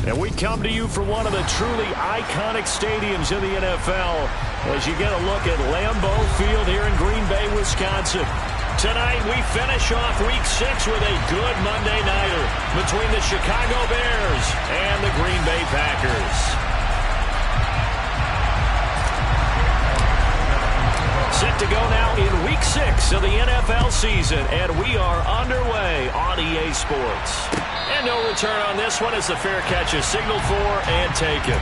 And we come to you from one of the truly iconic stadiums in the NFL as you get a look at Lambeau Field here in Green Bay, Wisconsin. Tonight we finish off Week 6 with a good Monday nighter between the Chicago Bears and the Green Bay Packers. Set to go now in Week 6 of the NFL season, and we are underway on EA Sports. And no return on this one as the fair catch is signaled for and taken.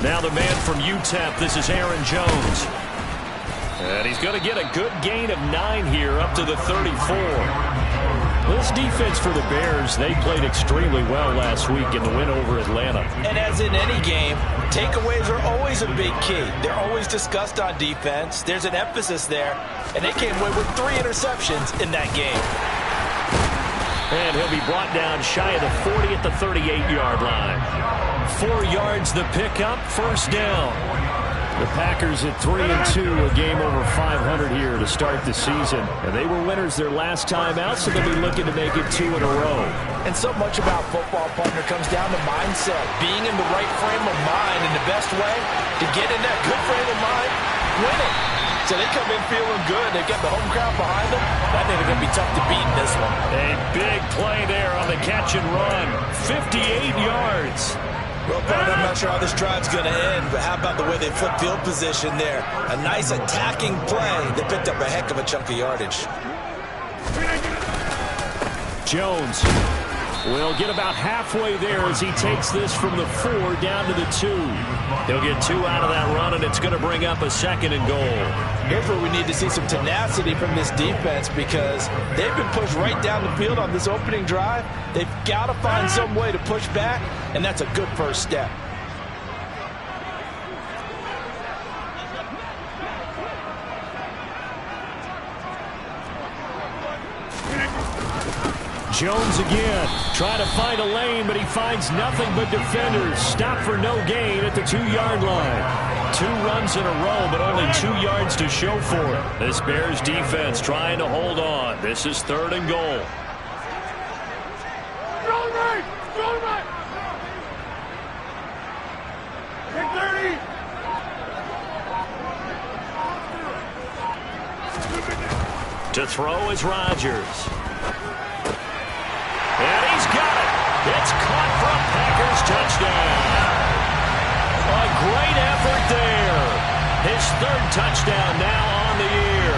Now the man from UTEP, this is Aaron Jones. And he's going to get a good gain of 9 here up to the 34. This defense for the Bears, they played extremely well last week in the win over Atlanta. And as in any game, takeaways are always a big key. They're always discussed on defense. There's an emphasis there. And they came away with 3 interceptions in that game. And he'll be brought down shy of the 40 at the 38-yard line. 4 yards the pickup, first down. The Packers at 3-2, a game over 500 here to start the season. And they were winners their last time out, so they'll be looking to make it 2 in a row. And so much about football, partner, comes down to mindset. Being in the right frame of mind, and the best way to get in that good frame of mind, winning. So they come in feeling good. They got the home crowd behind them. I think they're going to be tough to beat in this one. A big play there on the catch and run. 58 yards. Well, Bart, I'm not sure how this drive's going to end, but how about the way they flip field position there? A nice attacking play. They picked up a heck of a chunk of yardage. Jones will get about halfway there as he takes this from the 4 down to the 2. He'll get 2 out of that run, and it's going to bring up a 2nd and goal. Here's where we need to see some tenacity from this defense because they've been pushed right down the field on this opening drive. They've got to find some way to push back, and that's a good first step. Jones again, trying to find a lane, but he finds nothing but defenders. Stop for no gain at the 2-yard line. 2 runs in a row, but only 2 yards to show for it. This Bears defense trying to hold on. This is 3rd and goal. To throw is Rodgers. And he's got it. It's caught for a Packers touchdown. A great effort there. His 3rd touchdown now on the year.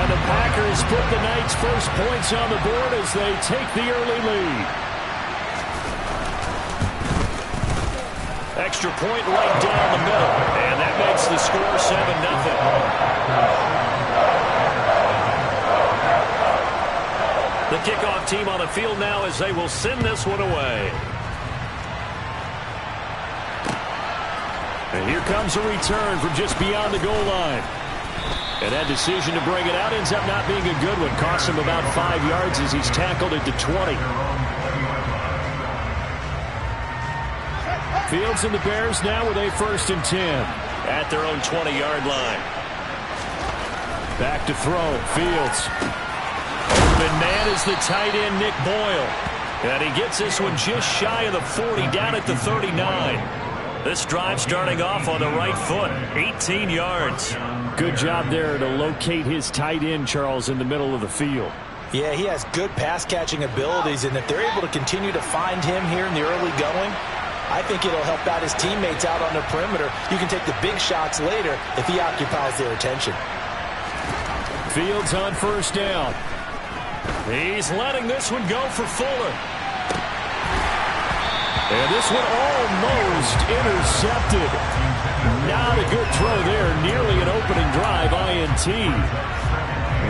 And the Packers put the night's first points on the board as they take the early lead. Extra point right down the middle. And that makes the score 7-0. The kickoff team on the field now as they will send this one away. And here comes a return from just beyond the goal line. And that decision to bring it out ends up not being a good one. Costs him about 5 yards as he's tackled at the 20. Fields and the Bears now with a 1st and 10 at their own 20-yard line. Back to throw. Fields. Open man is the tight end, Nick Boyle. And he gets this one just shy of the 40, down at the 39. This drive starting off on the right foot, 18 yards. Good job there to locate his tight end, Charles, in the middle of the field. Yeah, he has good pass-catching abilities, and if they're able to continue to find him here in the early going, I think it'll help out his teammates out on the perimeter. You can take the big shots later if he occupies their attention. Fields on 1st down. He's letting this one go for Fuller. And this one almost intercepted. Not a good throw there. Nearly an opening drive INT.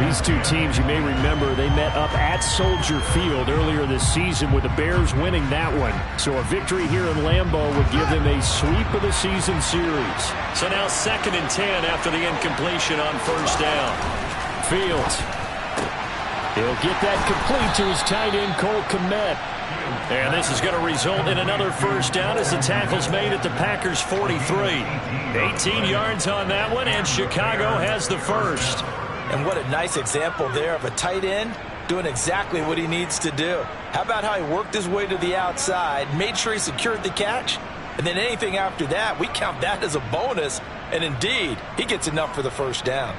These two teams, you may remember, they met up at Soldier Field earlier this season with the Bears winning that one. So a victory here in Lambeau would give them a sweep of the season series. So now 2nd and 10 after the incompletion on first down. Fields. He'll get that complete to his tight end, Cole Kmet. And this is going to result in another first down as the tackle's made at the Packers' 43. 18 yards on that one, and Chicago has the first. And what a nice example there of a tight end doing exactly what he needs to do. How about how he worked his way to the outside, made sure he secured the catch, and then anything after that, we count that as a bonus. And indeed, he gets enough for the first down.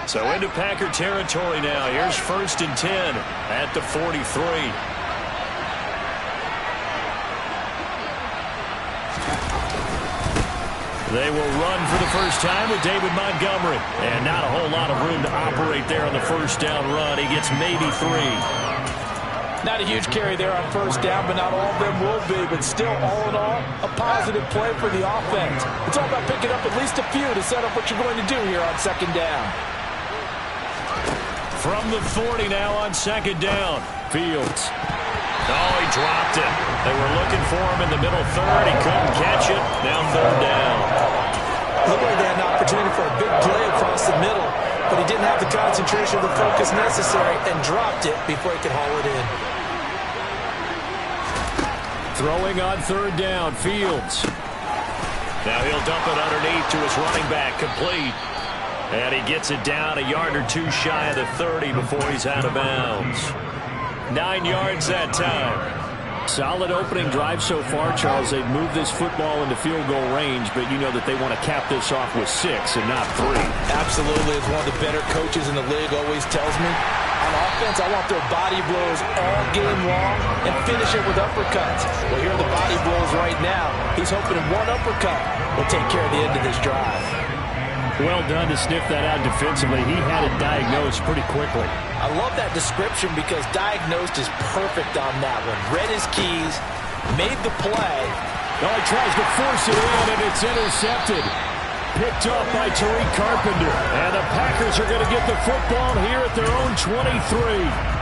So into Packer territory now. Here's 1st and 10 at the 43. They will run for the first time with David Montgomery. And not a whole lot of room to operate there on the first down run. He gets maybe 3. Not a huge carry there on first down, but not all of them will be. But still, all in all, a positive play for the offense. It's all about picking up at least a few to set up what you're going to do here on 2nd down. From the 40 now on 2nd down. Fields. Oh, he dropped it. They were looking for him in the middle third. He couldn't catch it. Now 3rd down. Looked like they had an opportunity for a big play across the middle, but he didn't have the concentration or the focus necessary and dropped it before he could haul it in. Throwing on 3rd down, Fields. Now he'll dump it underneath to his running back, complete. And he gets it down a yard or two shy of the 30 before he's out of bounds. 9 yards that time. Solid opening drive so far, Charles. They've moved this football into field goal range, but you know that they want to cap this off with 6 and not 3. Absolutely. As one of the better coaches in the league always tells me, on offense, I want their body blows all game long and finish it with uppercuts. Well, here are the body blows right now. He's hoping one uppercut will take care of the end of this drive. Well done to sniff that out defensively. He had it diagnosed pretty quickly. I love that description because diagnosed is perfect on that one. Read his keys, made the play. Oh, he tries to force it in, and it's intercepted. Picked off by Tariq Carpenter. And the Packers are going to get the football here at their own 23.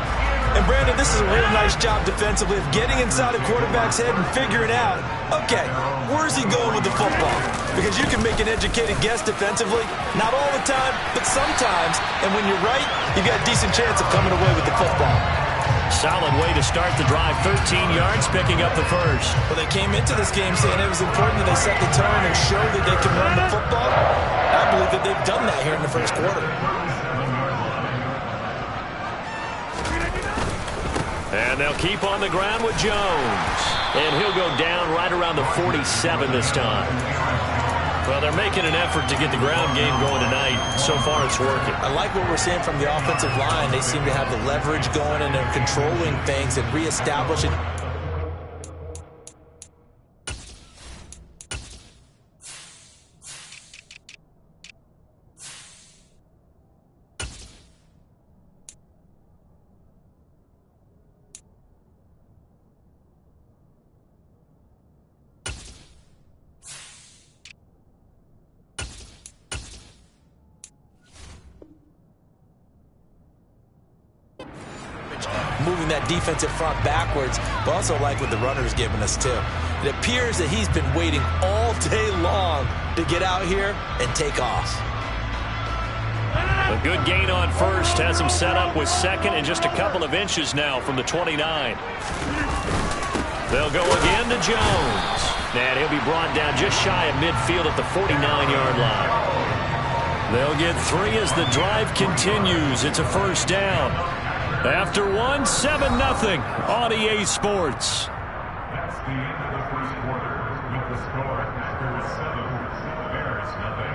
And, Brandon, this is a real nice job defensively of getting inside a quarterback's head and figuring out, okay, where's he going with the football? Because you can make an educated guess defensively, not all the time, but sometimes. And when you're right, you've got a decent chance of coming away with the football. Solid way to start the drive. 13 yards, picking up the first. Well, they came into this game saying it was important that they set the tone and show that they can run the football. I believe that they've done that here in the first quarter. And they'll keep on the ground with Jones. And he'll go down right around the 47 this time. Well, they're making an effort to get the ground game going tonight. So far, it's working. I like what we're seeing from the offensive line. They seem to have the leverage going, and they're controlling things and reestablishing. Moving that defensive front backwards, but also like what the runner's giving us too. It appears that he's been waiting all day long to get out here and take off. A good gain on first has him set up with 2nd and just a couple of inches now from the 29. They'll go again to Jones. And he'll be brought down just shy of midfield at the 49-yard line. They'll get 3 as the drive continues. It's a first down. After 1, 7-0 on EA Sports. That's the end of the first quarter with the score Packers 7, Bears nothing.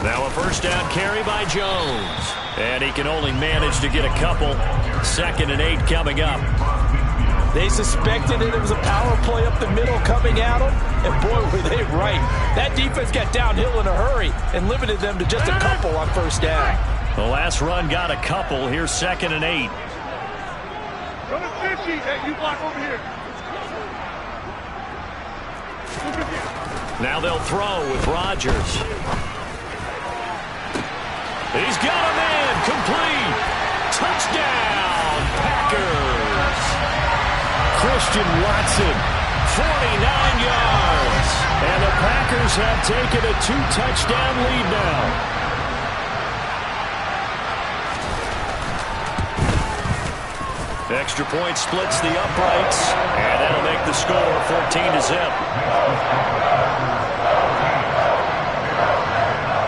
Now a first down carry by Jones. And he can only manage to get a couple. 2nd and 8 coming up. They suspected that it was a power play up the middle coming at them, and boy, were they right. That defense got downhill in a hurry and limited them to just a couple on first down. The last run got a couple. Here's 2nd and 8. Go to 50. Hey, you block over here. Now they'll throw with Rodgers. He's got a man. Complete. Touchdown, Packers. Christian Watson, 49 yards. And the Packers have taken a 2-touchdown lead now. Extra point splits the uprights, and that'll make the score 14-0.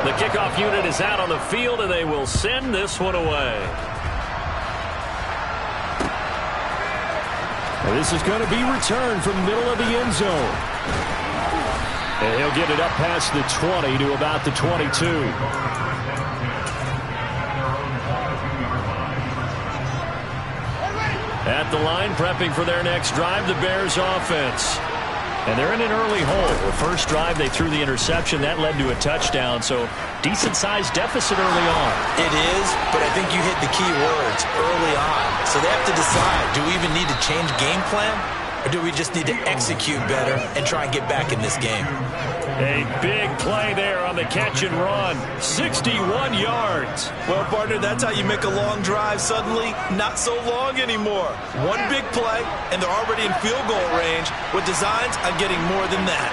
The kickoff unit is out on the field, and they will send this one away. And this is going to be returned from the middle of the end zone. And he'll get it up past the 20 to about the 22. At the line, prepping for their next drive, the Bears offense. And they're in an early hole. The first drive, they threw the interception. That led to a touchdown, so decent-sized deficit early on. It is, but I think you hit the key words, early on. So they have to decide, do we even need to change game plan, or do we just need to execute better and try and get back in this game? A big play there on the catch and run. 61 yards. Well, partner, that's how you make a long drive suddenly not so long anymore. One big play, and they're already in field goal range with designs on getting more than that.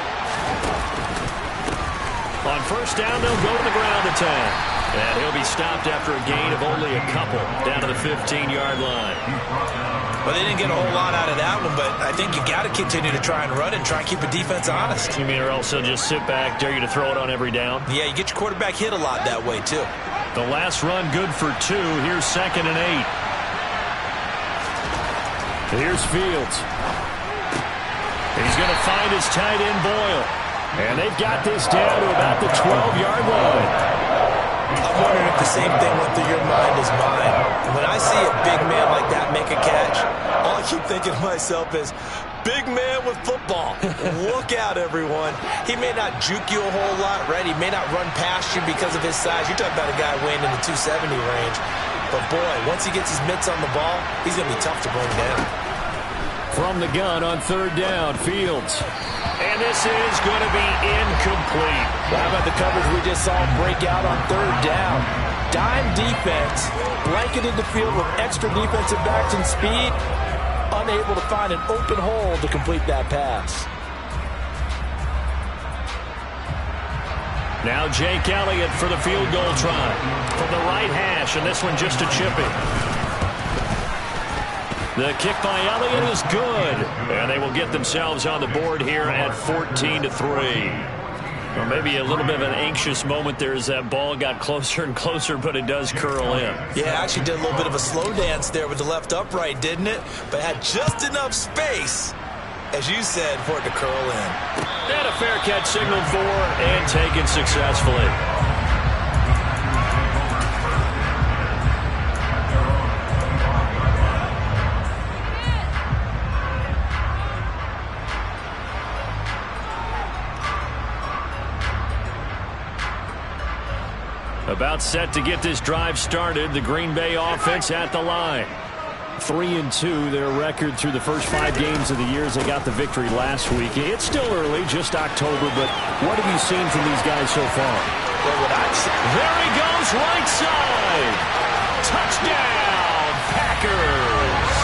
On first down, they'll go to the ground attack. And he'll be stopped after a gain of only a couple down to the 15-yard line. Well, they didn't get a whole lot out of that one, but I think you got to continue to try and run and try and keep the defense honest. You mean or else they'll just sit back, dare you to throw it on every down? Yeah, you get your quarterback hit a lot that way, too. The last run good for 2. Here's 2nd and 8. Here's Fields. He's going to find his tight end, Boyle. And they've got this down to about the 12-yard line. I'm wondering if the same thing went through your mind as mine. When I see a big man like that make a catch, all I keep thinking to myself is, big man with football. Look out, everyone. He may not juke you a whole lot, right? He may not run past you because of his size. You're talking about a guy weighing in the 270 range. But, boy, once he gets his mitts on the ball, he's going to be tough to bring down. From the gun on third down, Fields. And this is going to be incomplete. How about the coverage we just saw break out on third down? Dime defense, blanketed the field with extra defensive backs and speed, unable to find an open hole to complete that pass. Now Jake Elliott for the field goal try from the right hash, and this one just a chipping. The kick by Elliott is good, and they will get themselves on the board here at 14-3. Well, maybe a little bit of an anxious moment there as that ball got closer and closer, but it does curl in. Yeah, actually did a little bit of a slow dance there with the left upright, didn't it? But had just enough space, as you said, for it to curl in. And a fair catch signaled for and taken successfully. About set to get this drive started. The Green Bay offense at the line. 3-2, their record through the first 5 games of the year as they got the victory last week. It's still early, just October, but what have you seen from these guys so far? Well, what I've seen. There he goes, right side. Touchdown, Packers.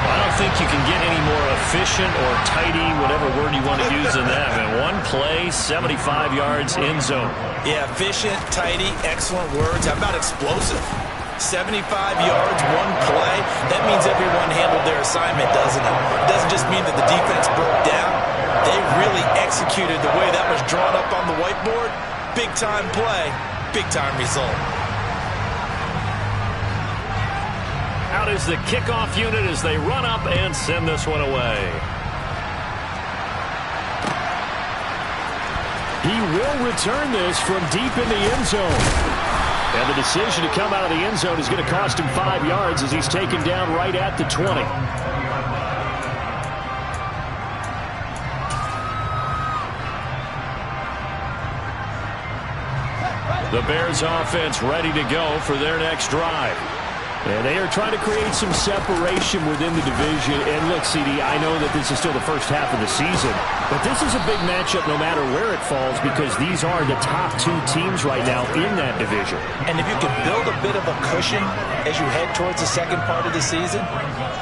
I don't think you can get any more efficient or tidy, whatever word you want to use in that. Man, one play, 75 yards, end zone. Yeah, efficient, tidy, excellent words. How about explosive? 75 yards, one play. That means everyone handled their assignment, doesn't it? It doesn't just mean that the defense broke down. They really executed the way that was drawn up on the whiteboard. Big-time play, big-time result. Out is the kickoff unit as they run up and send this one away. He will return this from deep in the end zone. And the decision to come out of the end zone is going to cost him 5 yards as he's taken down right at the 20. The Bears offense ready to go for their next drive. And they are trying to create some separation within the division. And look, CD, I know that this is still the first half of the season, but this is a big matchup no matter where it falls because these are the top 2 teams right now in that division. And if you can build a bit of a cushion as you head towards the second part of the season,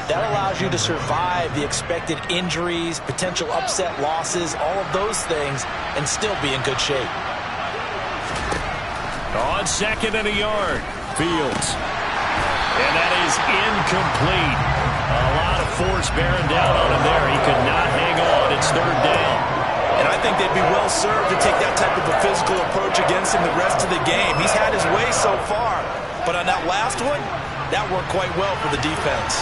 that allows you to survive the expected injuries, potential upset losses, all of those things, and still be in good shape. On 2nd and a yard, Fields. And that is incomplete. A lot of force bearing down on him there. He could not hang on. It's 3rd down. And I think they'd be well served to take that type of a physical approach against him the rest of the game. He's had his way so far. But on that last one, that worked quite well for the defense.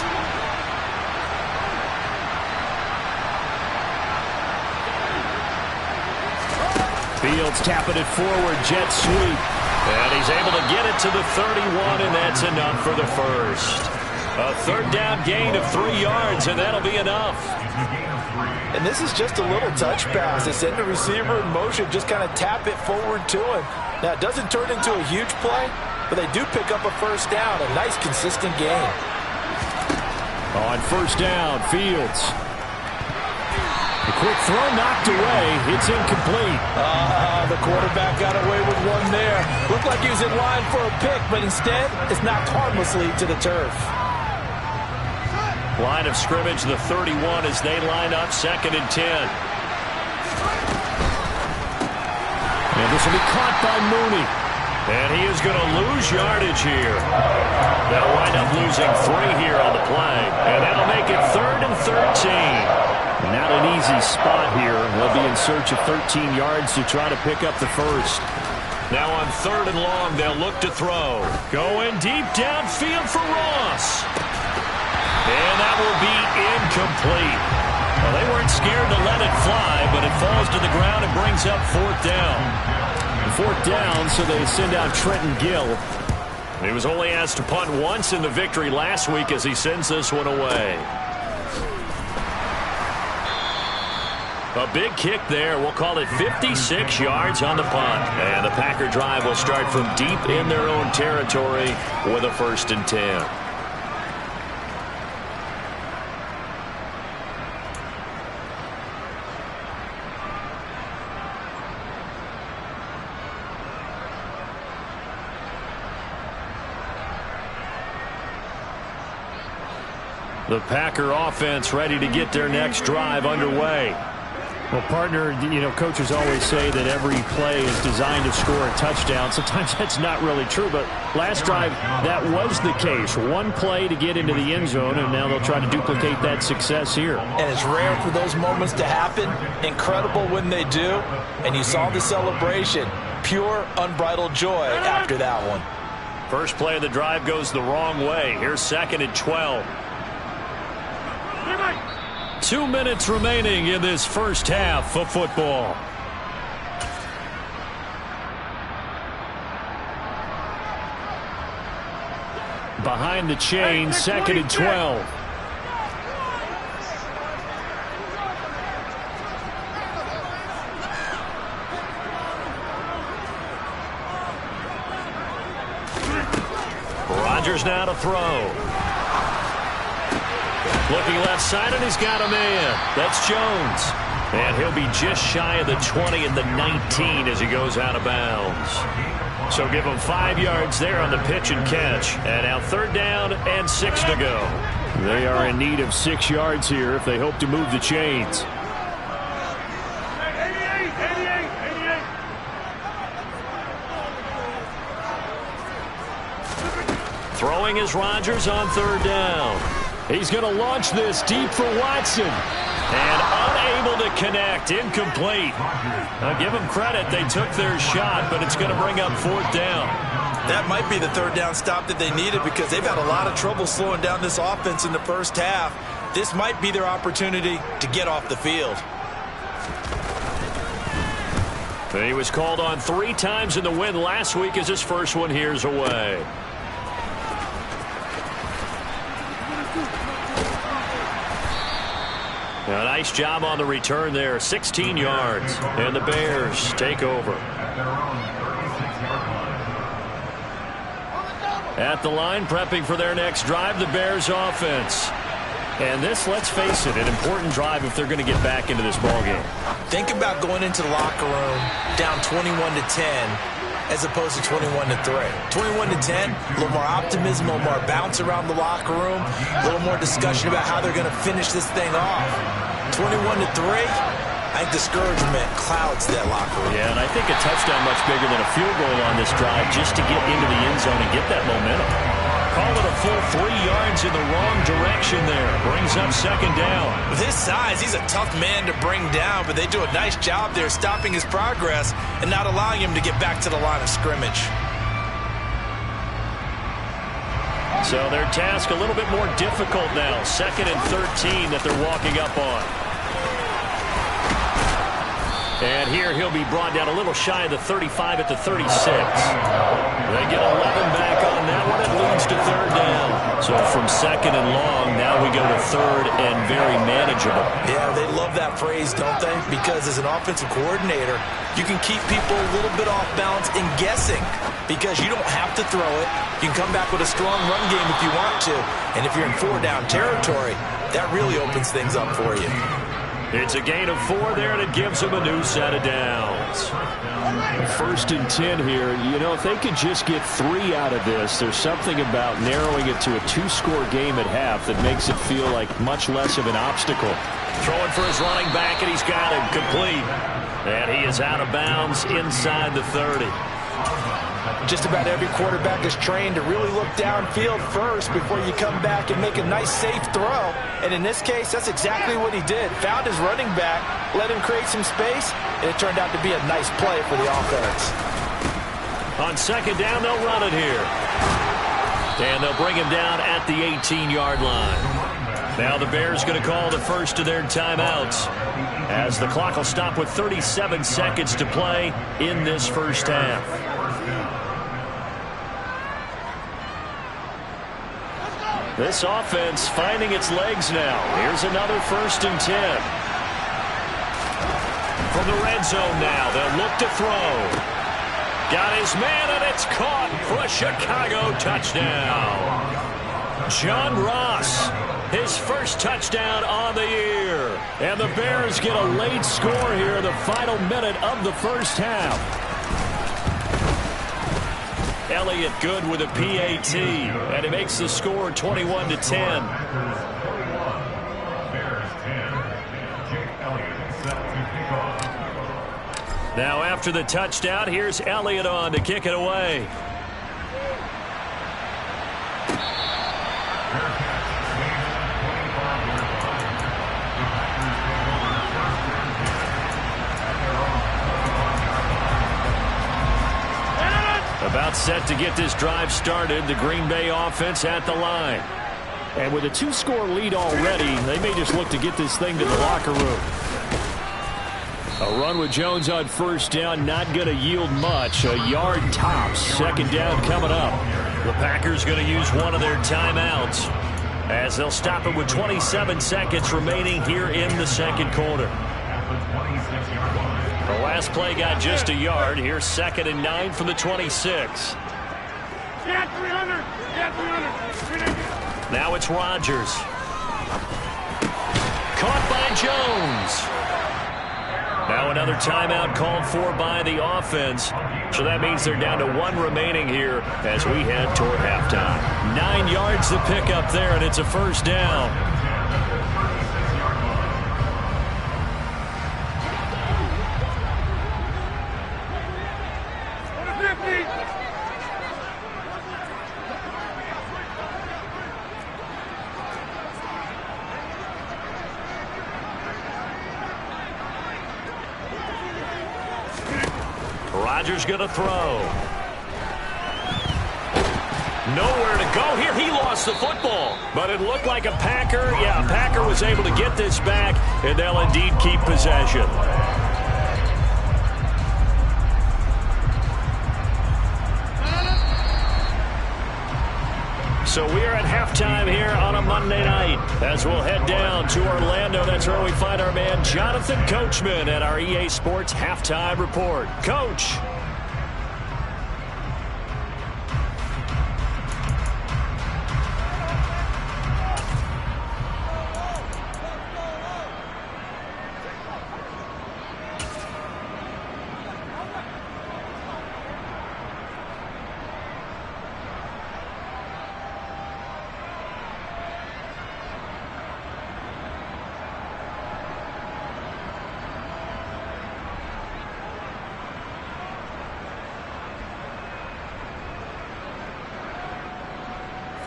Fields tapping it forward, jet sweep. And he's able to get it to the 31, and that's enough for the first. A 3rd down gain of 3 yards, and that'll be enough. And this is just a little touch pass. They send the receiver in motion, just kind of tap it forward to him. Now, it doesn't turn into a huge play, but they do pick up a 1st down, a nice, consistent gain. On 1st down, Fields. The quick throw knocked away. It's incomplete. The quarterback got away with one there. Looked like he was in line for a pick, but instead, it's knocked harmlessly to the turf. Line of scrimmage, the 31 as they line up 2nd and 10. And this will be caught by Mooney. And he is going to lose yardage here. They'll wind up losing 3 here on the play. And that'll make it 3rd and 13. Not an easy spot here. They'll be in search of 13 yards to try to pick up the first. Now on 3rd and long, they'll look to throw. Going deep downfield for Ross. And that will be incomplete. Well, they weren't scared to let it fly, but it falls to the ground and brings up 4th down. 4th down, so they send out Trenton Gill. He was only asked to punt once in the victory last week as he sends this one away. A big kick there. We'll call it 56 yards on the punt. And the Packer drive will start from deep in their own territory with a 1st and 10. The Packer offense ready to get their next drive underway. Well, partner, you know, coaches always say that every play is designed to score a touchdown. Sometimes that's not really true, but last drive, that was the case. One play to get into the end zone, and now they'll try to duplicate that success here. And it's rare for those moments to happen. Incredible when they do. And you saw the celebration. Pure, unbridled joy after that one. First play of the drive goes the wrong way. Here's 2nd and 12. 2 minutes remaining in this first half of football. Behind the chain, 2nd and 12. Rodgers now to throw. Looking left side, and he's got a man. That's Jones. And he'll be just shy of the 20 and the 19 as he goes out of bounds. So give him 5 yards there on the pitch and catch. And now 3rd down and 6 to go. They are in need of 6 yards here if they hope to move the chains. Throwing is Rodgers on 3rd down. He's going to launch this deep for Watson. And unable to connect. Incomplete. Now give them credit. They took their shot, but it's going to bring up 4th down. That might be the 3rd down stop that they needed because they've had a lot of trouble slowing down this offense in the first half. This might be their opportunity to get off the field. He was called on 3 times in the win last week as his first one here's away. A nice job on the return there, 16 yards, and the Bears take over. At the line, prepping for their next drive, the Bears offense. And this, let's face it, an important drive if they're going to get back into this ballgame. Think about going into the locker room down 21-10 as opposed to 21-3. 21-10, a little more optimism, a little more bounce around the locker room, a little more discussion about how they're going to finish this thing off. 21-3, I think discouragement clouds that locker room. Yeah, and I think a touchdown much bigger than a field goal on this drive just to get into the end zone and get that momentum. Call it a full 3 yards in the wrong direction there. Brings up second down. With his size, he's a tough man to bring down, but they do a nice job there stopping his progress and not allowing him to get back to the line of scrimmage. So their task a little bit more difficult now. 2nd and 13 that they're walking up on. And here he'll be brought down a little shy of the 35 at the 36. They get 11 back on that one. It leads to 3rd down. So from 2nd and long, now we go to 3rd and very manageable. Yeah, they love that phrase, don't they? Because as an offensive coordinator, you can keep people a little bit off balance and guessing because you don't have to throw it. You can come back with a strong run game if you want to. And if you're in 4-down territory, that really opens things up for you. It's a gain of 4 there, and it gives them a new set of downs. 1st and 10 here. You know, if they could just get 3 out of this, there's something about narrowing it to a 2-score game at half that makes it feel like much less of an obstacle. Throwing for his running back, and he's got him complete. And he is out of bounds inside the 30. Just about every quarterback is trained to really look downfield first before you come back and make a nice, safe throw. And in this case, that's exactly what he did. Found his running back, let him create some space, and it turned out to be a nice play for the offense. On 2nd down, they'll run it here. And they'll bring him down at the 18-yard line. Now the Bears going to call the first of their timeouts as the clock will stop with 37 seconds to play in this first half. This offense finding its legs now. Here's another 1st and 10. From the red zone now, they'll look to throw. Got his man, and it's caught for a Chicago touchdown. John Ross, his first touchdown on the year. And the Bears get a late score here in the final minute of the first half. Elliott good with a PAT, and it makes the score 21-10. Now after the touchdown, here's Elliott on to kick it away. About set to get this drive started, the Green Bay offense at the line. And with a 2-score lead already, they may just look to get this thing to the locker room. A run with Jones on 1st down, not going to yield much. A yard tops. 2nd down coming up. The Packers going to use one of their timeouts as they'll stop it with 27 seconds remaining here in the 2nd quarter. The last play got just a yard. Here's 2nd and 9 from the 26. Now it's Rodgers. Caught by Jones. Now another timeout called for by the offense. So that means they're down to 1 remaining here as we head toward halftime. 9 yards to pick up there, and it's a 1st down. Rodgers going to throw. Nowhere to go here. He lost the football, but it looked like a Packer. Yeah, a Packer was able to get this back, and they'll indeed keep possession. So we are at halftime here on a Monday night as we'll head down to Orlando. That's where we find our man Jonathan Coachman at our EA Sports Halftime Report. Coach.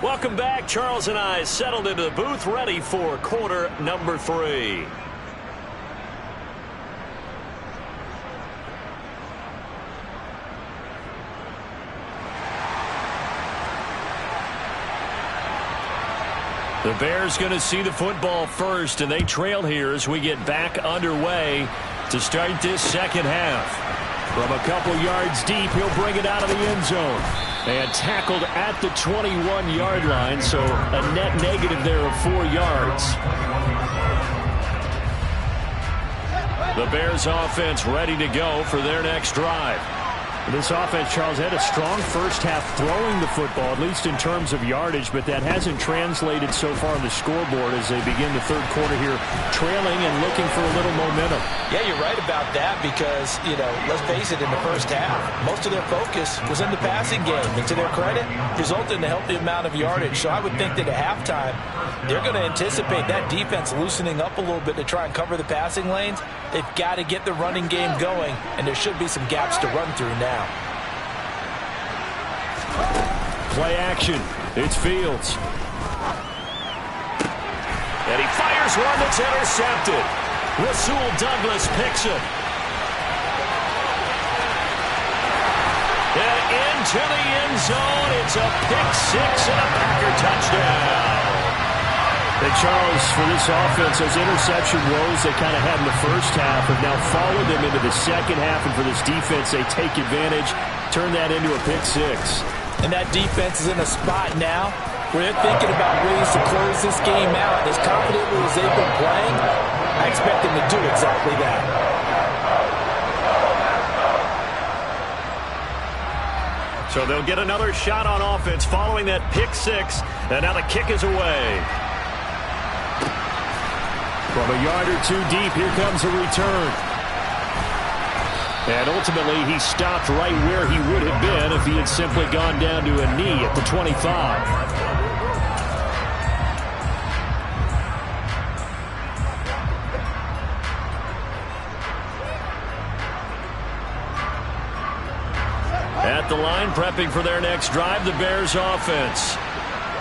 Welcome back. Charles and I settled into the booth, ready for quarter number 3. The Bears going to see the football first, and they trail here as we get back underway to start this second half. From a couple yards deep, he'll bring it out of the end zone. And tackled at the 21-yard line, so a net negative there of 4 yards. The Bears offense ready to go for their next drive. This offense, Charles, had a strong first half throwing the football, at least in terms of yardage, but that hasn't translated so far on the scoreboard as they begin the third quarter here, trailing and looking for a little momentum. Yeah, you're right about that because, let's face it, in the first half, most of their focus was in the passing game. And to their credit, resulted in a healthy amount of yardage. So I would think that at halftime, they're going to anticipate that defense loosening up a little bit to try and cover the passing lanes. They've got to get the running game going, and there should be some gaps to run through now. Play action. It's Fields. And he fires one that's intercepted. Rasul Douglas picks it. And into the end zone. It's a pick six and a Packer touchdown. And Charles, for this offense, those interception woes they kind of had in the first half have now followed them into the second half. And for this defense, they take advantage, turn that into a pick six. And that defense is in a spot now where they're thinking about ways to close this game out. As confidently as they've been playing, I expect them to do exactly that. So they'll get another shot on offense following that pick six. And now the kick is away. From a yard or two deep, here comes a return. And ultimately, he stopped right where he would have been if he had simply gone down to a knee at the 25. At the line, prepping for their next drive, the Bears offense.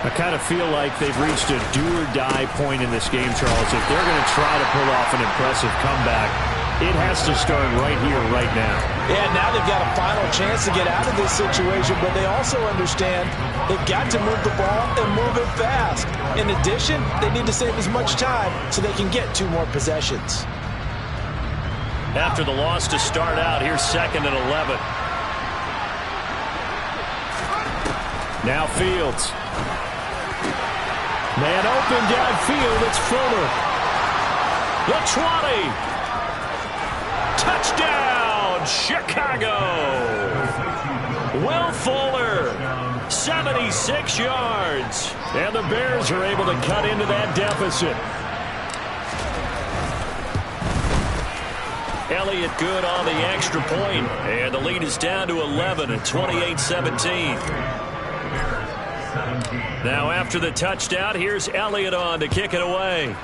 I kind of feel like they've reached a do-or-die point in this game, Charles. If they're going to try to pull off an impressive comeback, it has to start right here, right now. Yeah, now they've got a final chance to get out of this situation, but they also understand they've got to move the ball and move it fast. In addition, they need to save as much time so they can get 2 more possessions. After the loss to start out, here's 2nd and 11. Now Fields. Man open downfield, it's Fuller. The 20. Touchdown, Chicago. Will Fuller, 76 yards. And the Bears are able to cut into that deficit. Elliott good on the extra point. And the lead is down to 11 at 28-17. Now after the touchdown, here's Elliott on to kick it away.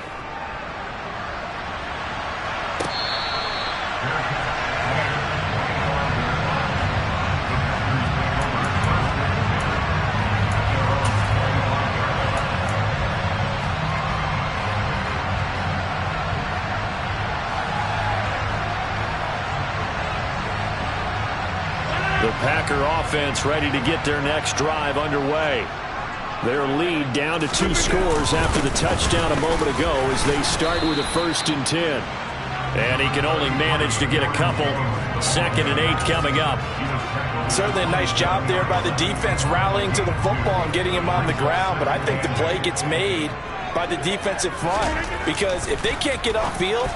The Packer offense ready to get their next drive underway. Their lead down to 2 scores after the touchdown a moment ago as they start with a 1st and 10. And he can only manage to get a couple. 2nd and 8 coming up. Certainly a nice job there by the defense rallying to the football and getting him on the ground. But I think the play gets made by the defensive front. Because if they can't get upfield,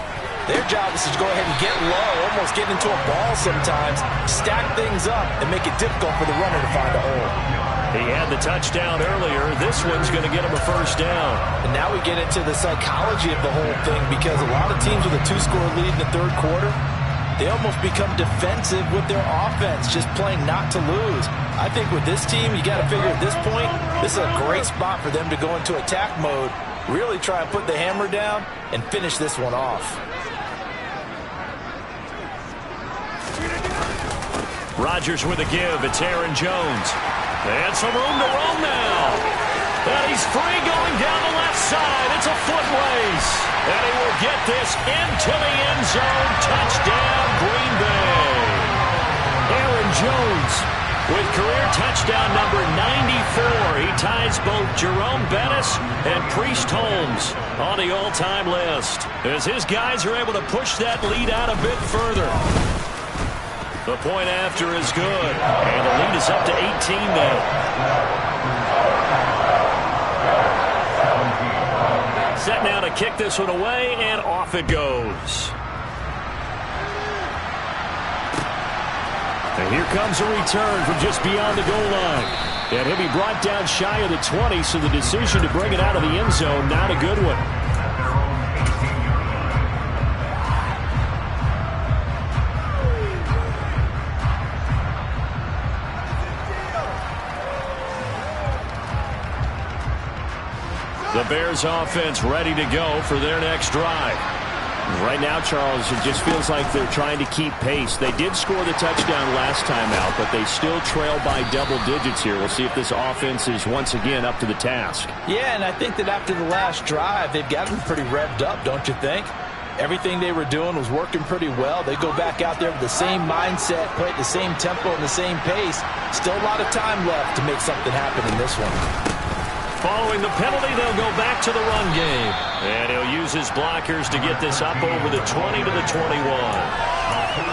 their job is to go ahead and get low, almost get into a ball sometimes, stack things up, and make it difficult for the runner to find a hole. He had the touchdown earlier. This one's going to get him a first down. And now we get into the psychology of the whole thing, because a lot of teams with a 2-score lead in the third quarter, they almost become defensive with their offense, just playing not to lose. I think with this team, you got to figure at this point, this is a great spot for them to go into attack mode, really try and put the hammer down and finish this one off. Rodgers with a give. It's Aaron Jones. And some room to roam now. And he's free going down the left side. It's a foot race. And he will get this into the end zone. Touchdown, Green Bay. Aaron Jones with career touchdown number 94. He ties both Jerome Bettis and Priest Holmes on the all-time list, as his guys are able to push that lead out a bit further. The point after is good, and the lead is up to 18 now. Set now to kick this one away, and off it goes. And here comes a return from just beyond the goal line. And he'll be brought down shy of the 20, so the decision to bring it out of the end zone, not a good one. The Bears offense ready to go for their next drive. Right now, Charles, it just feels like they're trying to keep pace. They did score the touchdown last time out, but they still trail by double digits here. We'll see if this offense is once again up to the task. Yeah, and I think that after the last drive, they've got them pretty revved up, don't you think? Everything they were doing was working pretty well. They go back out there with the same mindset, play at the same tempo and the same pace. Still a lot of time left to make something happen in this one. Following the penalty, they'll go back to the run game. And he'll use his blockers to get this up over the 20 to the 21.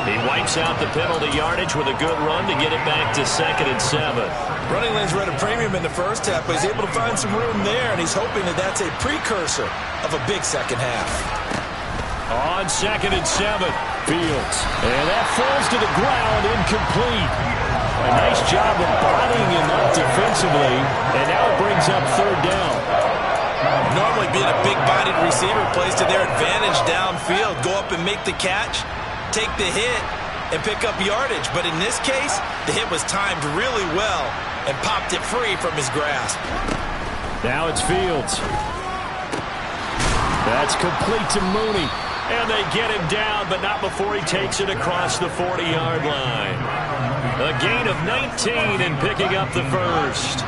He wipes out the penalty yardage with a good run to get it back to 2nd and 7. Running lanes were at a premium in the first half, but he's able to find some room there, and he's hoping that that's a precursor of a big second half. On 2nd and 7, Fields. And that falls to the ground, incomplete. A nice job of bodying him up defensively, and now it brings up 3rd down. Normally being a big-bodied receiver plays to their advantage downfield. Go up and make the catch, take the hit, and pick up yardage. But in this case, the hit was timed really well and popped it free from his grasp. Now it's Fields. That's complete to Mooney. And they get him down, but not before he takes it across the 40-yard line. A gain of 19 and picking up the first.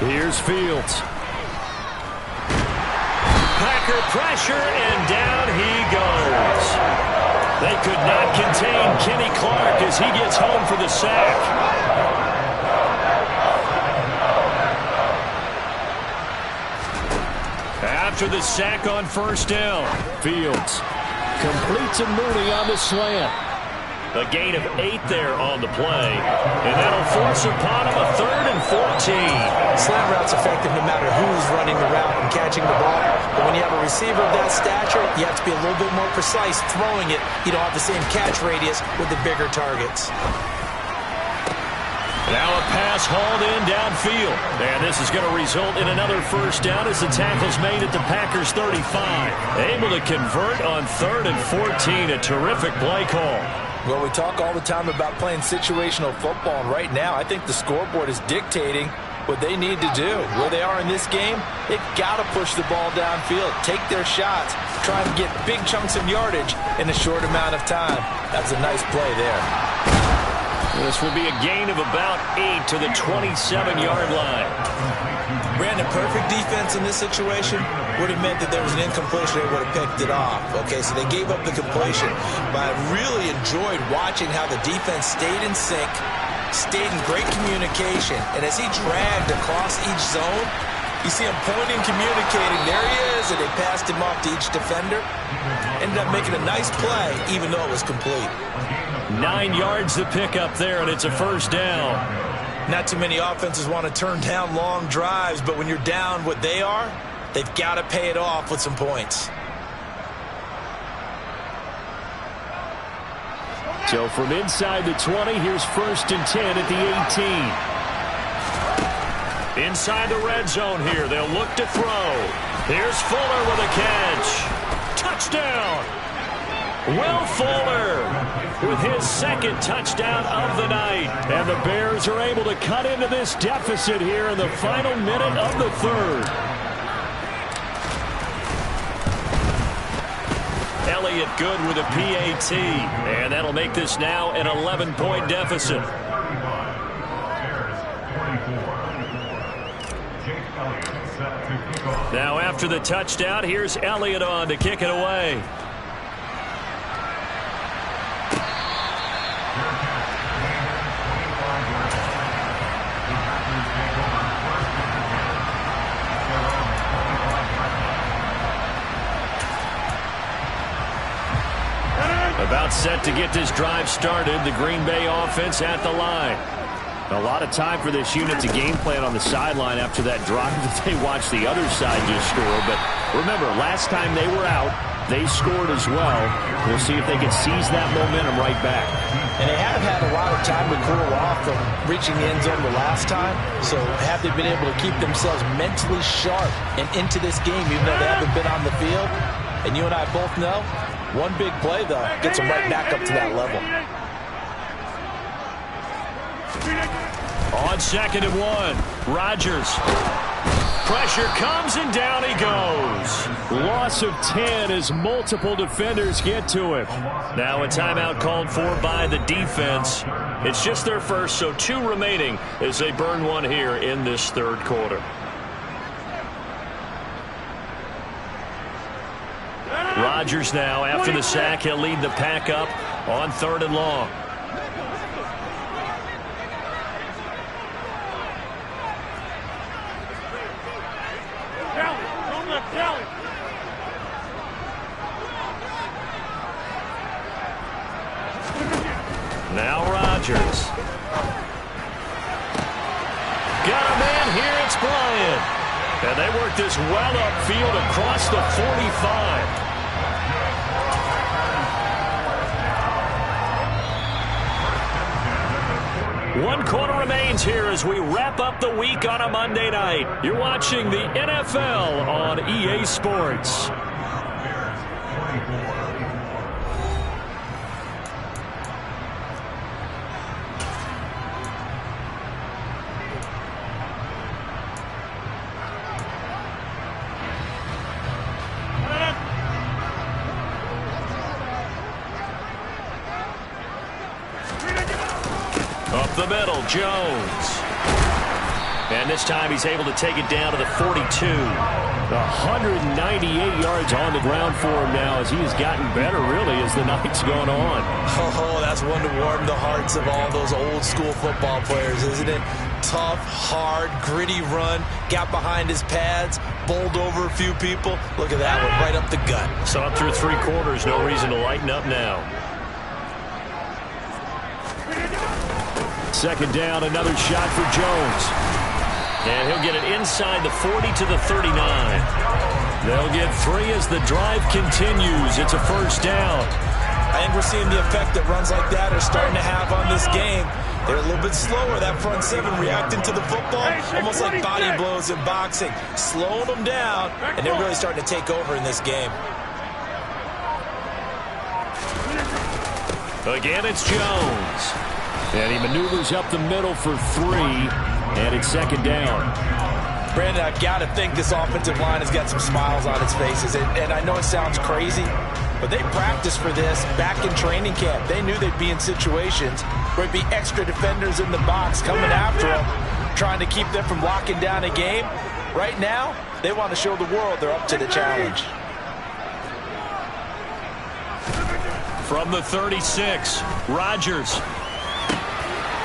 Here's Fields. Packer pressure, and down he goes. They could not contain Kenny Clark as he gets home for the sack. After the sack on 1st down, Fields completes a Mooney on the slant. A gain of 8 there on the play, and that'll force upon him a 3rd and 14. Slant route's effective no matter who's running the route and catching the ball. But when you have a receiver of that stature, you have to be a little bit more precise throwing it. You don't have the same catch radius with the bigger targets. Now a pass hauled in downfield. And this is going to result in another 1st down as the tackle's made at the Packers 35. Able to convert on 3rd and 14. A terrific play call. Well, we talk all the time about playing situational football, and right now I think the scoreboard is dictating what they need to do. Where they are in this game, they've got to push the ball downfield, take their shots, try and get big chunks of yardage in a short amount of time. That's a nice play there. This will be a gain of about 8 to the 27-yard line. Brandon, perfect defense in this situation would have meant that there was an incompletion. They would have picked it off. Okay, so they gave up the completion. But I really enjoyed watching how the defense stayed in sync, stayed in great communication. And as he dragged across each zone, You see him pointing, communicating. There he is, and they passed him off to each defender. Ended up making a nice play, even though it was complete. 9 yards to pick up there, and it's a first down. Not too many offenses want to turn down long drives, but when you're down what they are, they've got to pay it off with some points. So from inside the 20, here's 1st and 10 at the 18. Inside the red zone here, they'll look to throw. Here's Fuller with a catch. Touchdown! Will Fuller with his 2nd touchdown of the night. And the Bears are able to cut into this deficit here in the final minute of the 3rd. Elliott good with a PAT. And that'll make this now an 11-point deficit. Now after the touchdown, here's Elliott on to kick it away. About set to get this drive started. The Green Bay offense at the line. A lot of time for this unit to game plan on the sideline after that drive that they watched the other side just score. But remember, last time they were out, they scored as well. We'll see if they can seize that momentum right back. And they have had a lot of time to cool off from reaching the end zone the last time. So have they been able to keep themselves mentally sharp and into this game, even though they haven't been on the field? And you and I both know, one big play, though, gets them right back up to that level. On 2nd and 1, Rodgers. Pressure comes and down he goes. Loss of 10 as multiple defenders get to him. Now a timeout called for by the defense. It's just their first, so 2 remaining as they burn one here in this 3rd quarter. Rodgers now, after the sack, he'll lead the pack up on 3rd and long. Now Rodgers. Got a man here, it's Bryant. And they work this well upfield across the 45. One quarter remains here as we wrap up the week on a Monday night. You're watching the NFL on EA Sports. Up the middle, Jones. And this time he's able to take it down to the 42. 198 yards on the ground for him now as he has gotten better, really, as the night's gone on. Oh, that's one to warm the hearts of all those old school football players, isn't it? Tough, hard, gritty run. Got behind his pads, bowled over a few people. Look at that one, right up the gut. Saw it through 3 quarters. No reason to lighten up now. 2nd down, another shot for Jones. And he'll get it inside the 40 to the 39. They'll get 3 as the drive continues. It's a first down. I think we're seeing the effect that runs like that are starting to have on this game. They're a little bit slower, that front 7 reacting to the football, almost like body blows in boxing, slowing them down, and they're really starting to take over in this game. Again, it's Jones. And he maneuvers up the middle for 3, and it's 2nd down. Brandon, I've got to think this offensive line has got some smiles on its faces. And I know it sounds crazy, but they practiced for this back in training camp. They knew they'd be in situations where it'd be extra defenders in the box coming after them, trying to keep them from locking down a game. Right now, they want to show the world they're up to the challenge. From the 36, Rodgers.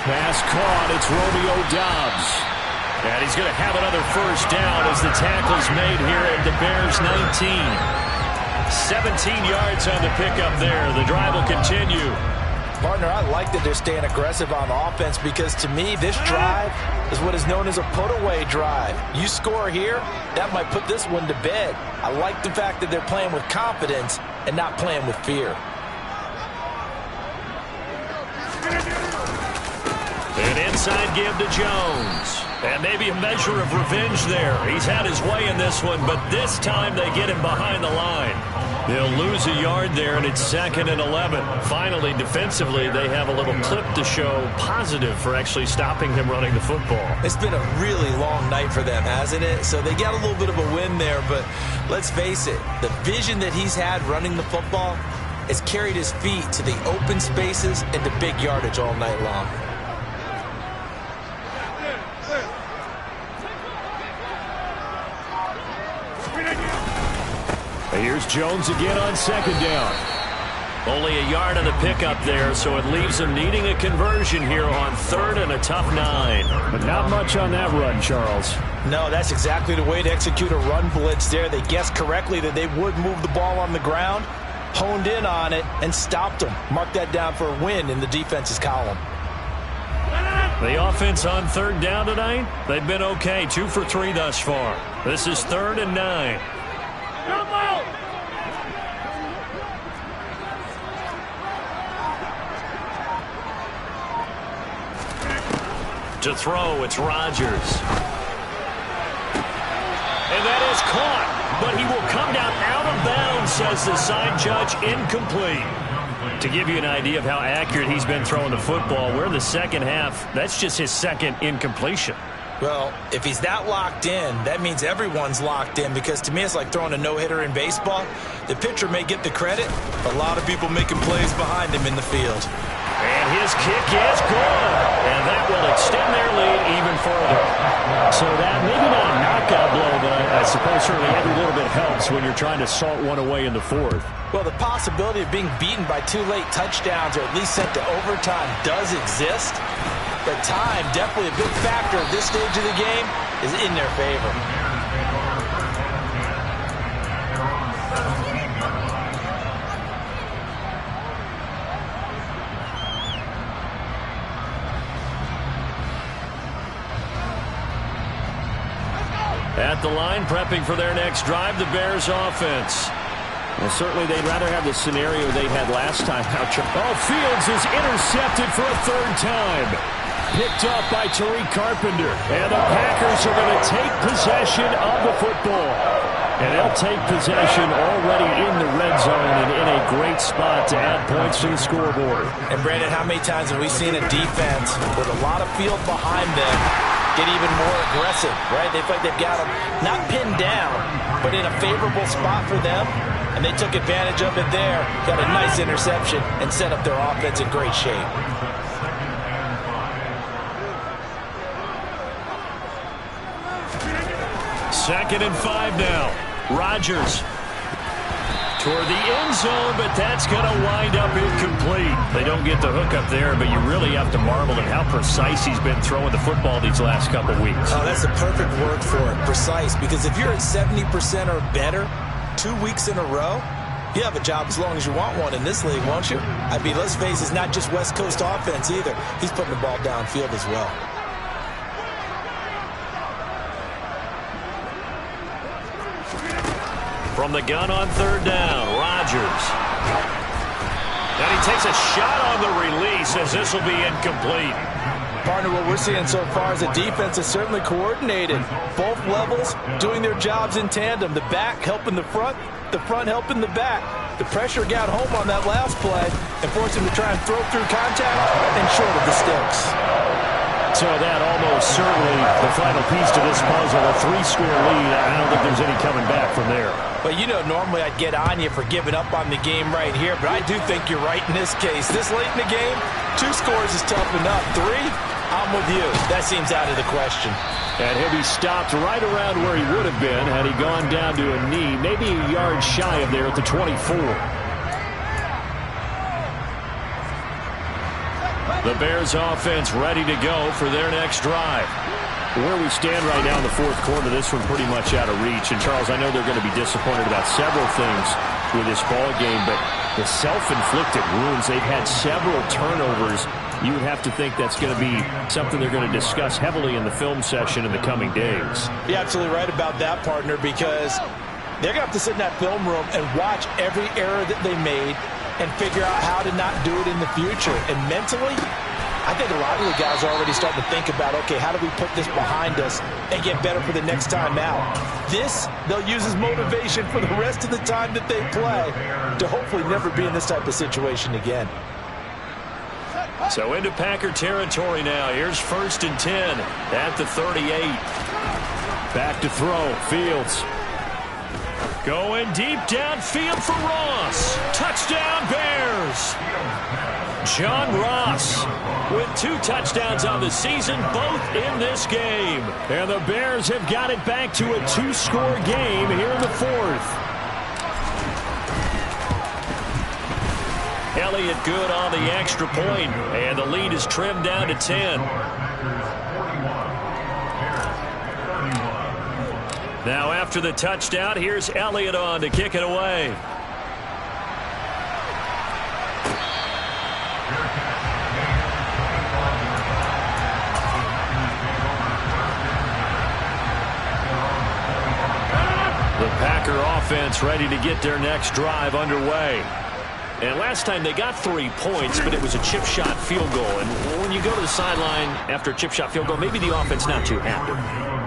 Pass caught. It's Romeo Doubs. And he's going to have another first down as the tackle's made here at the Bears 19. 17 yards on the pickup there. The drive will continue. Partner, I like that they're staying aggressive on offense because to me, this drive is what is known as a put-away drive. You score here, that might put this one to bed. I like the fact that they're playing with confidence and not playing with fear. An inside give to Jones. And maybe a measure of revenge there. He's had his way in this one, but this time they get him behind the line. They'll lose a yard there, and it's 2nd and 11. Finally, defensively, they have a little clip to show positive for actually stopping him running the football. It's been a really long night for them, hasn't it? So they got a little bit of a win there, but let's face it, the vision that he's had running the football has carried his feet to the open spaces and to big yardage all night long. Here's Jones again on 2nd down. Only a yard on the pickup there, so it leaves them needing a conversion here on 3rd and a tough 9. But not much on that run, Charles. No, that's exactly the way to execute a run blitz there. They guessed correctly that they would move the ball on the ground, honed in on it, and stopped them. Mark that down for a win in the defense's column. The offense on 3rd down tonight, they've been okay. 2 for 3 thus far. This is 3rd and 9. To throw, it's Rodgers. And that is caught, but he will come down out of bounds, says the side judge, incomplete. To give you an idea of how accurate he's been throwing the football, we're in the second half. That's just his 2nd incompletion. Well, if he's that locked in, that means everyone's locked in because to me it's like throwing a no-hitter in baseball. The pitcher may get the credit, but a lot of people making plays behind him in the field. And his kick is good. And that will extend their lead even further. So that maybe not a knockout blow, but I suppose certainly every little bit helps when you're trying to salt one away in the 4th. Well, the possibility of being beaten by 2 late touchdowns or at least sent to overtime does exist. But time, definitely a big factor at this stage of the game, is in their favor. At the line, prepping for their next drive, the Bears offense. Well, certainly they'd rather have the scenario they had last time. Oh, Fields is intercepted for a 3rd time. Picked up by Tariq Carpenter. And the Packers are going to take possession of the football. And they'll take possession already in the red zone and in a great spot to add points to the scoreboard. And, Brandon, how many times have we seen a defense with a lot of field behind them get even more aggressive, right? They feel like they've got them not pinned down, but in a favorable spot for them, and they took advantage of it there, got a nice interception, and set up their offense in great shape. Second and 5 now. Rodgers toward the end zone, but that's going to wind up incomplete. They don't get the hook up there, but you really have to marvel at how precise he's been throwing the football these last couple weeks. Oh, that's the perfect word for it, precise, because if you're at 70% or better 2 weeks in a row, you have a job as long as you want one in this league, won't you? I mean, let's face it, it's not just West Coast offense either. He's putting the ball downfield as well. From the gun on 3rd down, Rodgers. And he takes a shot on the release as this will be incomplete. Partner, what we're seeing so far is the defense is certainly coordinated. Both levels doing their jobs in tandem. The back helping the front helping the back. The pressure got home on that last play and forced him to try and throw through contact and short of the sticks. So that almost certainly the final piece to this puzzle, a 3-score lead. I don't think there's any coming back from there. Well, you know, normally I'd get on you for giving up on the game right here, but I do think you're right in this case. This late in the game, 2 scores is tough enough. 3, I'm with you. That seems out of the question. And he'll be stopped right around where he would have been had he gone down to a knee, maybe a yard shy of there at the 24. The Bears offense ready to go for their next drive. Where we stand right now in the fourth quarter, this one pretty much out of reach. And, Charles, I know they're going to be disappointed about several things with this ball game, but the self-inflicted wounds, they've had several turnovers. You would have to think that's going to be something they're going to discuss heavily in the film session in the coming days. You're absolutely right about that, partner, because they're going to have to sit in that film room and watch every error that they made and figure out how to not do it in the future. And mentally, I think a lot of the guys are already starting to think about, okay, how do we put this behind us and get better for the next time out? This, they'll use as motivation for the rest of the time that they play to hopefully never be in this type of situation again. So into Packer territory now. Here's 1st and 10 at the 38. Back to throw. Fields. Going deep downfield for Ross. Touchdown, Bears. John Ross with 2 touchdowns on the season, both in this game. And the Bears have got it back to a 2-score game here in the fourth. Elliott good on the extra point, and the lead is trimmed down to 10. Now after the touchdown, here's Elliott on to kick it away. The Packer offense ready to get their next drive underway. And last time they got 3 points, but it was a chip shot field goal. And when you go to the sideline after a chip shot field goal, maybe the offense not too happy.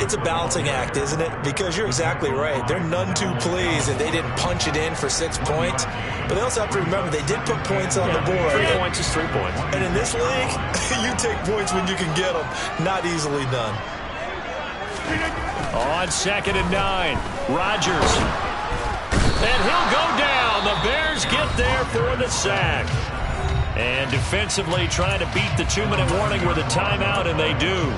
It's a balancing act, isn't it? Because you're exactly right. They're none too pleased, and they didn't punch it in for 6 points. But they also have to remember they did put points on the board. 3 points is 3 points. And in this league, you take points when you can get them. Not easily done. On 2nd and 9, Rodgers. And he'll go down. The Bears get there for the sack. And defensively trying to beat the 2-minute warning with a timeout, and they do.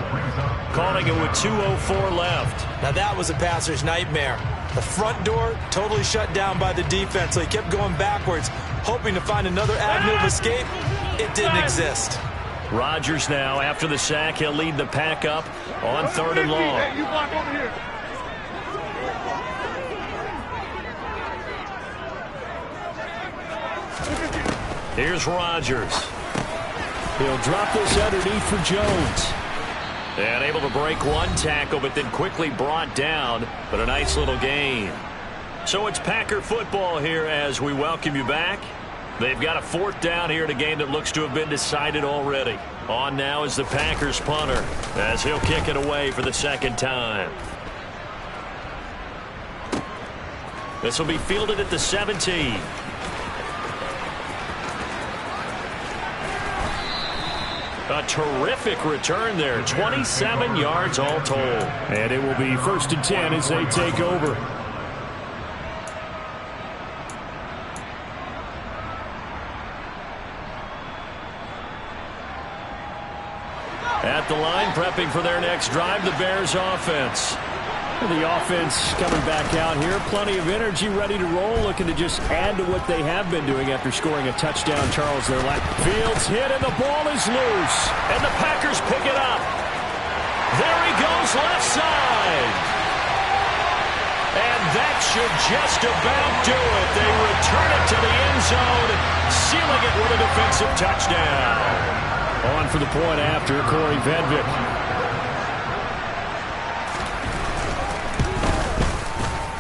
Calling it with 2:04 left. Now that was a passer's nightmare. The front door totally shut down by the defense, so he kept going backwards, hoping to find another avenue of escape. It didn't exist. Rodgers now, after the sack, he'll lead the Pack up on 3rd and long. Hey, you block over here. Here's Rodgers. He'll drop this underneath for Jones. And able to break 1 tackle, but then quickly brought down. But a nice little gain. So it's Packer football here as we welcome you back. They've got a 4th down here in a game that looks to have been decided already. On now is the Packers punter as he'll kick it away for the 2nd time. This will be fielded at the 17. A terrific return there. 27 yards all told. And it will be 1st and 10 as they take over. At the line, prepping for their next drive, the Bears offense. The offense coming back out here. Plenty of energy, ready to roll, looking to just add to what they have been doing after scoring a touchdown. Charles, their last. Fields hit, and the ball is loose. And the Packers pick it up. There he goes, left side. And that should just about do it. They return it to the end zone, sealing it with a defensive touchdown. On for the point after, Corey Vedvik.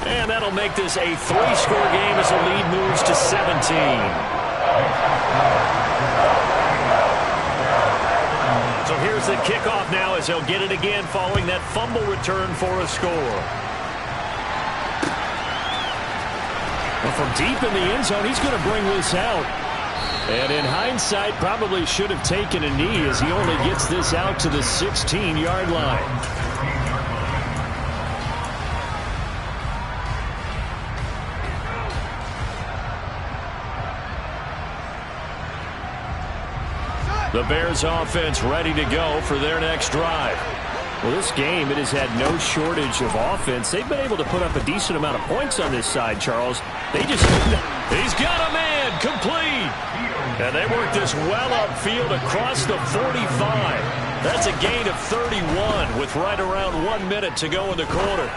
And that'll make this a 3-score game as the lead moves to 17. So here's the kickoff now as they'll get it again following that fumble return for a score. Well, from deep in the end zone, he's going to bring this out. And in hindsight, probably should have taken a knee as he only gets this out to the 16-yard line. The Bears offense ready to go for their next drive. Well, this game, it has had no shortage of offense. They've been able to put up a decent amount of points on this side, Charles. They just... He's got a man, complete. And they work this well upfield across the 45. That's a gain of 31 with right around 1 minute to go in the quarter.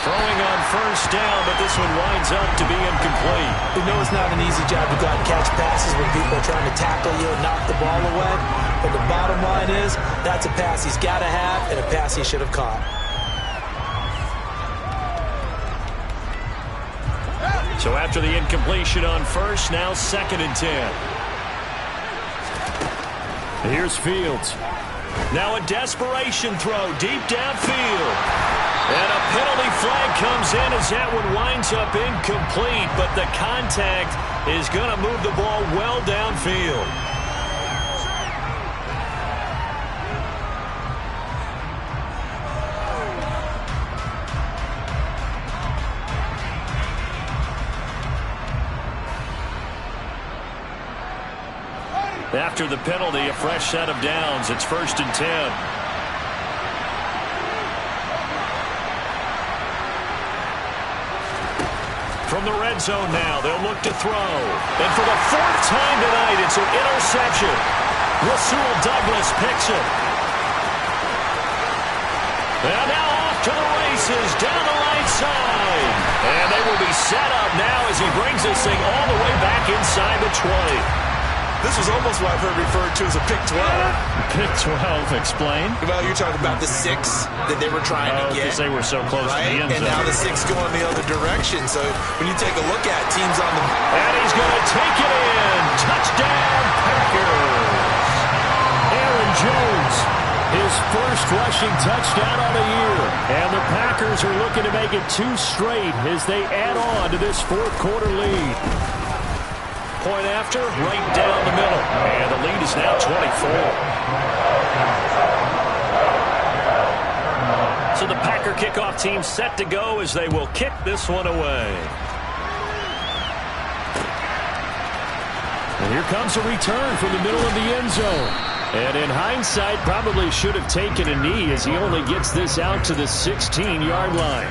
Throwing on first down, but this one winds up to be incomplete. You know it's not an easy job to go out and catch passes when people are trying to tackle you and knock the ball away. But the bottom line is, that's a pass he's got to have and a pass he should have caught. So after the incompletion on first, now 2nd and 10. Here's Fields. Now a desperation throw deep downfield. And a penalty flag comes in as that one winds up incomplete, but the contact is going to move the ball well downfield. After the penalty, a fresh set of downs. It's 1st and 10. From the red zone now, they'll look to throw. And for the 4th time tonight, it's an interception. Rasul Douglas picks it. And now off to the races down the right side. And they will be set up now as he brings this thing all the way back inside the 20. This was almost what I've heard referred to as a pick 12. Pick 12, explain. Well, you're talking about the 6 that they were trying to get. Because they were so close to the end zone. And now the 6 going the other direction. So when you take a look at teams on the... And he's going to take it in. Touchdown, Packers. Aaron Jones, his first rushing touchdown on the year. And the Packers are looking to make it 2 straight as they add on to this 4th quarter lead. Point after, right down the middle. And the lead is now 24. So the Packer kickoff team set to go as they will kick this one away. And here comes a return from the middle of the end zone. And in hindsight, probably should have taken a knee as he only gets this out to the 16-yard line.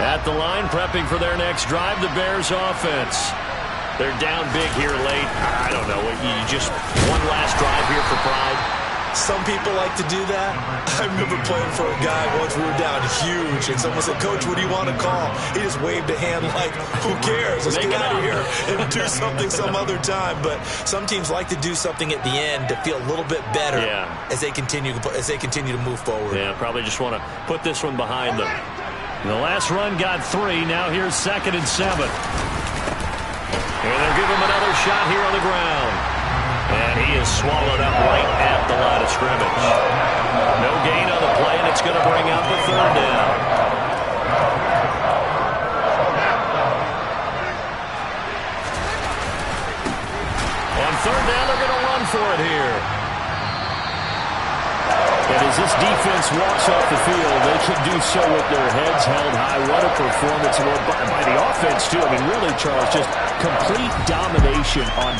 At the line, prepping for their next drive, the Bears offense. They're down big here late. I don't know. You just one last drive here for pride. Some people like to do that. I remember playing for a guy once. We were down huge, and someone said, "Coach, what do you want to call?" He just waved a hand like, "Who cares? Let's get out of here and do something some other time." But some teams like to do something at the end to feel a little bit better as they continue to move forward. Yeah, probably just want to put this one behind them. The last run got 3. Now here's 2nd and 7. And they'll give him another shot here on the ground. And he is swallowed up right at the line of scrimmage. No gain on the play, and it's going to bring up a 3rd down. On 3rd down, they're going to run for it here. And as this defense walks off the field, they can do so with their heads held high. What a performance by the offense, too. I mean, really, Charles, just complete domination on